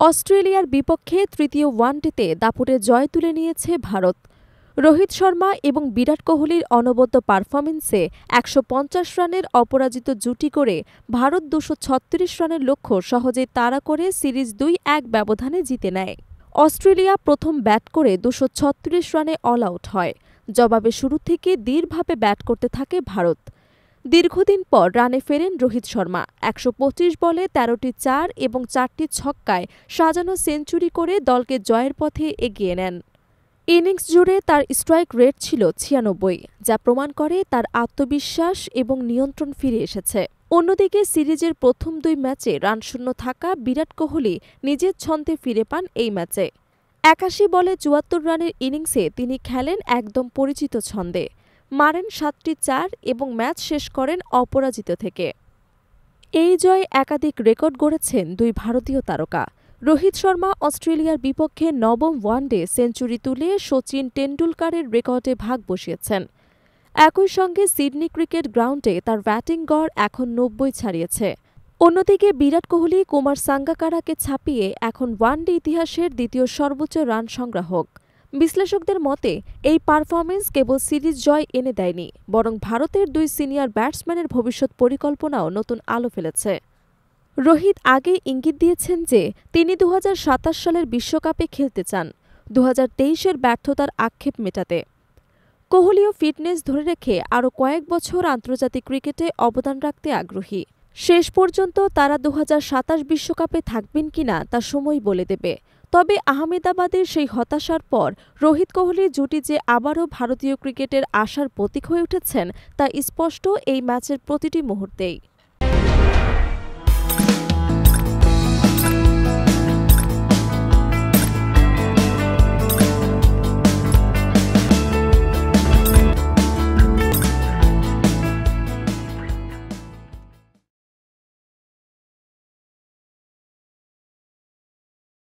অস্ট্রেলিয়ার বিপক্ষে তৃতীয় ওয়ানডেতে দাপুটে জয় তুলে নিয়েছে ভারত। রোহিত শর্মা এবং বিরাট কোহলির অনবদ্য পারফরম্যান্সে ১৫০ রানের অপরাজিত জুটি করে ভারত ২৩৬ রানের লক্ষ্য সহজেই তাড়া করে সিরিজ ২-১ ব্যবধানে জিতে নেয়। অস্ট্রেলিয়া প্রথম ব্যাট করে ২৩৬ রানে অল আউট হয়। জবাবে শুরু থেকে দৃঢ়ভাবে ব্যাট করতে থাকে ভারত। দীর্ঘদিন পর রানে ফেরেন রোহিত শর্মা। ১২৫ বলে ১৩টি চার এবং ৪টি ছক্কায় সাজানো সেঞ্চুরি করে দলকে জয়ের পথে এগিয়ে নেন। ইনিংস জুড়ে তার স্ট্রাইক রেট ছিল ৯৬, যা প্রমাণ করে তার আত্মবিশ্বাস এবং নিয়ন্ত্রণ ফিরে এসেছে। অন্যদিকে সিরিজের প্রথম ২ ম্যাচে রানশূন্য থাকা বিরাট কোহলি নিজের ছন্দে ফিরে পান এই ম্যাচে। ৮১ বলে ৭৪ রানের ইনিংসে তিনি খেলেন একদম পরিচিত ছন্দে, মারেন ৭টি চার এবং ম্যাচ শেষ করেন অপরাজিত থেকে। এই জয়ে একাধিক রেকর্ড গড়েছেন দুই ভারতীয় তারকা। রোহিত শর্মা অস্ট্রেলিয়ার বিপক্ষে নবম ওয়ানডে সেঞ্চুরি তুলে শচীন টেন্ডুলকারের রেকর্ডে ভাগ বসিয়েছেন। একই সঙ্গে সিডনি ক্রিকেট গ্রাউন্ডে তার ব্যাটিং গড় এখন ৯০ ছাড়িয়েছে। অন্যদিকে বিরাট কোহলি কুমার সাঙ্গাকারাকে ছাপিয়ে এখন ওয়ানডে ইতিহাসের দ্বিতীয় সর্বোচ্চ রান সংগ্রাহক। বিশ্লেষকদের মতে এই পারফরম্যান্স কেবল সিরিজ জয় এনে দেয়নি, বরং ভারতের দুই সিনিয়র ব্যাটসম্যানের ভবিষ্যৎ পরিকল্পনাও নতুন আলো ফেলেছে। রোহিত আগেই ইঙ্গিত দিয়েছেন যে তিনি ২০২৭ সালের বিশ্বকাপে খেলতে চান, ২০২৩-এর ব্যর্থতার আক্ষেপ মেটাতে। কোহলিও ফিটনেস ধরে রেখে আরও কয়েক বছর আন্তর্জাতিক ক্রিকেটে অবদান রাখতে আগ্রহী। শেষ পর্যন্ত তারা ২০২৭ বিশ্বকাপে থাকবেন কিনা তা সময় বলে দেবে। তবে আহমেদাবাদের সেই হতাশার পর রোহিত কোহলির জুটি যে আবারও ভারতীয় ক্রিকেটের আশার প্রতীক হয়ে উঠেছেন তা স্পষ্ট এই ম্যাচের প্রতিটি মুহূর্তেই।